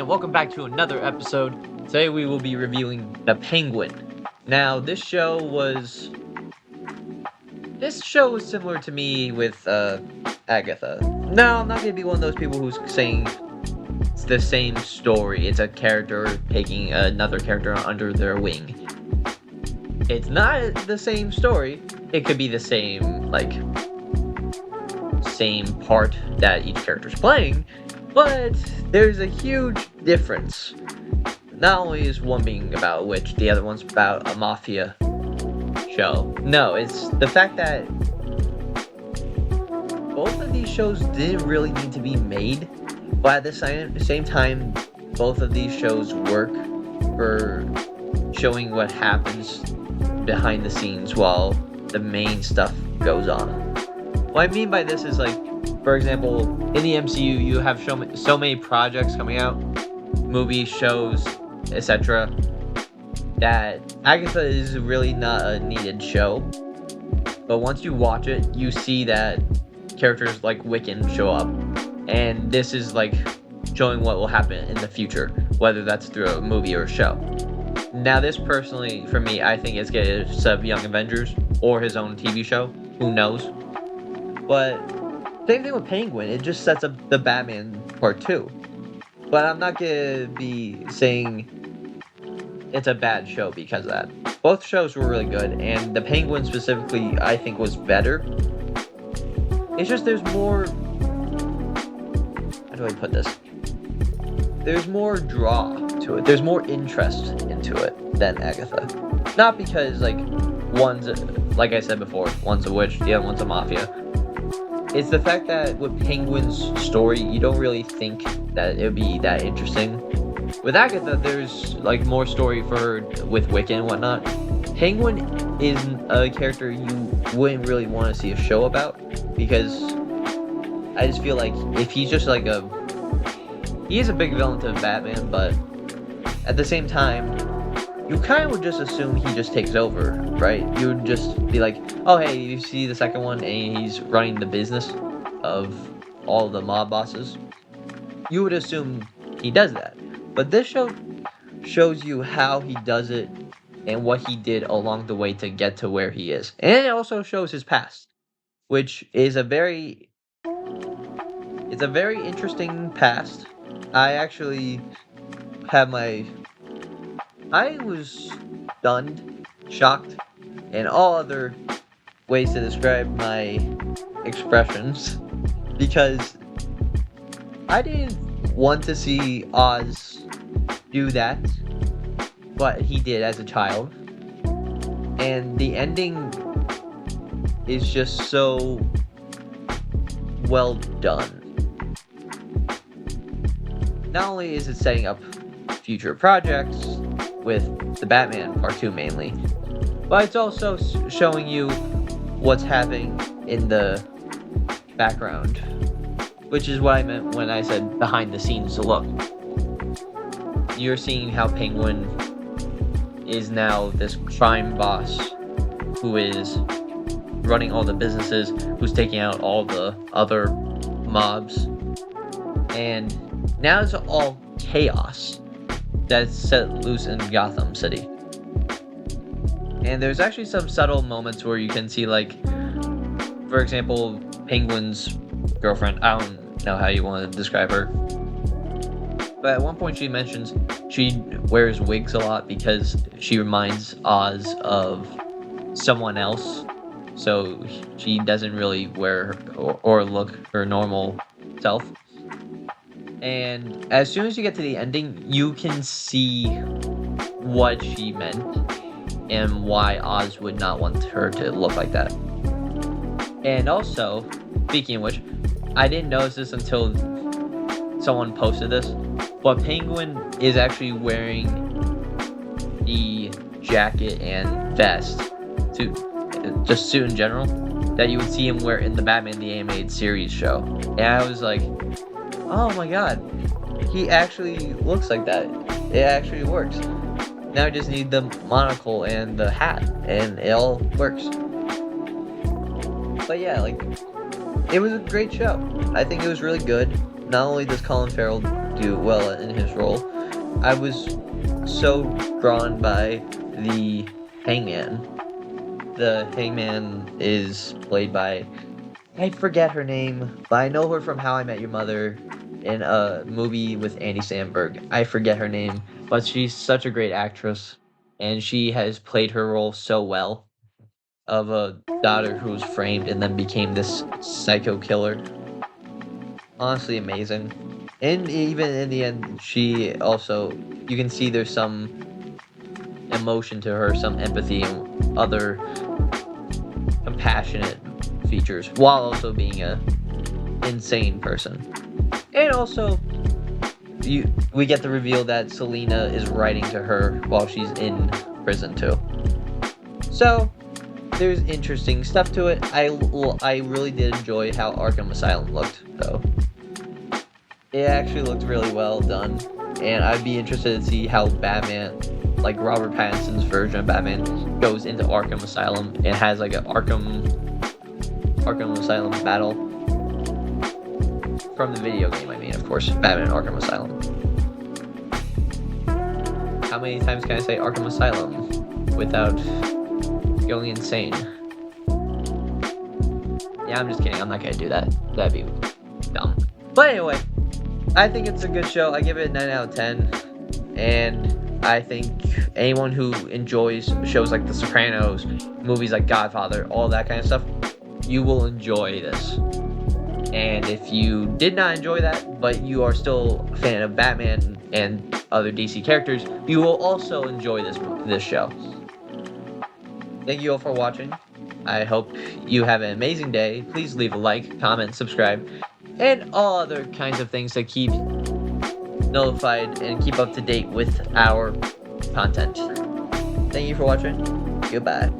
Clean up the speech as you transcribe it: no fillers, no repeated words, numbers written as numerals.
and welcome back to another episode. Today we will be reviewing The Penguin. Now, this show was similar to me with Agatha. No, I'm not gonna be one of those people who's saying it's the same story. It's a character taking another character under their wing. It's not the same story. It could be the same part that each character's playing, but there's a huge difference. Not only is one being about a witch, the other one's about a mafia show. No, it's the fact that both of these shows didn't really need to be made, but at the same time, both of these shows work for showing what happens behind the scenes while the main stuff goes on. What I mean by this is, for example, in the MCU, you have so many projects coming out, movies, shows, etc., that Agatha is really not a needed show. But once you watch it, you see that characters like Wiccan show up, and this is showing what will happen in the future, whether that's through a movie or a show. Now, this personally, for me, I think it's going to set up Young Avengers or his own TV show. Who knows? But same thing with Penguin. It just sets up the Batman Part 2. But I'm not going to be saying it's a bad show because of that. Both shows were really good, and the Penguin specifically, I think, was better. It's just there's more... How do I put this? There's more draw to it. There's more interest into it than Agatha. Not because, one's, like I said before, one's a witch, the other one's a mafia. It's the fact that with Penguin's story, you don't really think that it would be that interesting. With Agatha, there's, more story for her with Wiccan and whatnot. Penguin is a character you wouldn't really want to see a show about, because I just feel like if he's just he is a big villain to Batman, but at the same time, you kind of would just assume he just takes over, right? You would just be like, oh hey, you see the second one and he's running the business of all the mob bosses. You would assume he does that. But this show shows you how he does it and what he did along the way to get to where he is. And it also shows his past, which is a very interesting past. I actually have I was stunned, shocked, and all other ways to describe my expressions, because I didn't want to see Oz do that, but he did as a child. And the ending is just so well done. Not only is it setting up future projects with the Batman Part 2 mainly, but it's also showing you what's happening in the background, which is what I meant when I said behind the scenes look. You're seeing how Penguin is now this crime boss who is running all the businesses, who's taking out all the other mobs, and now it's all chaos that's set loose in Gotham City. And there's actually some subtle moments where you can see, for example, Penguin's girlfriend. I don't know how you want to describe her, but at one point she mentions she wears wigs a lot because she reminds Oz of someone else, so she doesn't really wear or look her normal self. And as soon as you get to the ending, you can see what she meant and why Oz would not want her to look like that. And also, speaking of which, I didn't notice this until someone posted this, but Penguin is actually wearing the jacket and vest, just suit in general, that you would see him wear in the Batman the Animated Series show. And I was like, oh my god, he actually looks like that. It actually works. Now I just need the monocle and the hat, and it all works. But yeah, it was a great show. I think it was really good. not only does Colin Farrell do well in his role, I was so drawn by the Hangman. The Hangman is played by, I forget her name, but I know her from How I Met Your Mother in a movie with Andy Samberg. I forget her name, but she's such a great actress, and she has played her role so well of a daughter who was framed and then became this psycho killer. Honestly amazing. And even in the end, she also, you can see there's some emotion to her, some empathy, and other compassionate features, while also being a insane person. And also, we get the reveal that Selina is writing to her while she's in prison too. So there's interesting stuff to it. I really did enjoy how Arkham Asylum looked, though. It actually looked really well done, and I'd be interested to see how Batman, like Robert Pattinson's version of Batman, goes into Arkham Asylum and has like an Arkham Asylum battle from the video game. I mean, of course, Batman Arkham Asylum. How many times can I say Arkham Asylum without going insane? Yeah, I'm just kidding. I'm not gonna do that. That'd be dumb. But anyway, I think it's a good show. I give it a 9 out of 10. And I think anyone who enjoys shows like The Sopranos, movies like Godfather, all that kind of stuff, you will enjoy this. And if you did not enjoy that, but you are still a fan of Batman and other DC characters, you will also enjoy this show. Thank you all for watching. I hope you have an amazing day. Please leave a like, comment, subscribe, and all other kinds of things to keep notified and keep up to date with our content. Thank you for watching. Goodbye.